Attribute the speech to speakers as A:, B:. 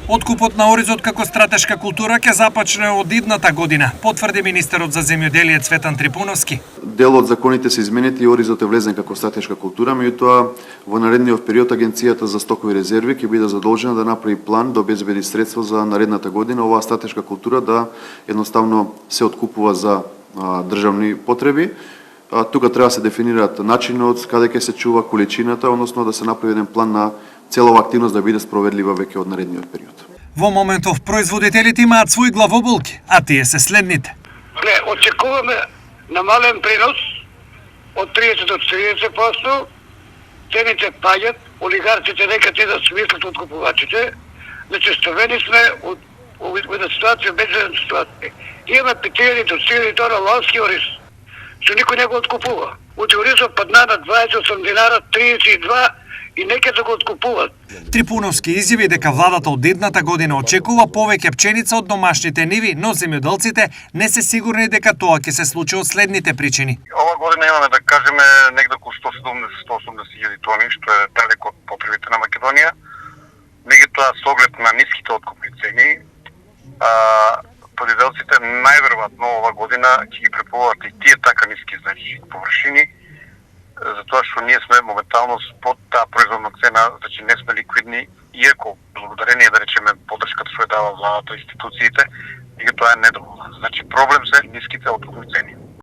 A: Откупот на Оризот како стратешка култура ќе започне од идната година, потврди министерот за земјоделие Цветан Трипуновски.
B: Дел од законите се изменети и Оризот е влезен како стратешка култура, меѓутоа во наредниот период Агенцијата за стокови резерви ќе биде задолжена да направи план да обезбеди средства за наредната година оваа стратешка култура да едноставно се откупува за државни потреби. Тука треба да се дефинираат начинот, каде ќе се чува количината, односно да се направи еден план на целова активност да биде спроведлива веќе од наредниот период.
A: Во моментов производителите имаат свои главоболки, а тие се следните.
C: Очекуваме намален принос од 30 до 40%, цените паѓат, олигарците нека те да смислат од купувачите, значи ставени сме од една ситуација, безвредна ситуација. Имаме петијани до 4 тона лански ориз, што никој не го откупува. Оризот падна на 28 динара, 32 и нека да го откупуваат.
A: Трипуновски изјави дека владата од идната година очекува повеќе пченица од домашните ниви, но земјоделците не се сигурни дека тоа ќе се случи од следните причини.
D: Ова година имаме да кажеме негде околу 170-180 хиляди тони, што е далеко од потребите на Македонија. Меѓутоа, со оглед на ниските откупни цени, производителите најверојатно ова година ќе ги преплуват и тие така ниски површини, затоа што ние сме моментално под таа производна цена, значи не сме ликвидни, иако благодарение да речеме поддршката што ја дава владата, институциите, и тоа е недоволно. Значи проблем се ниските откупни цени.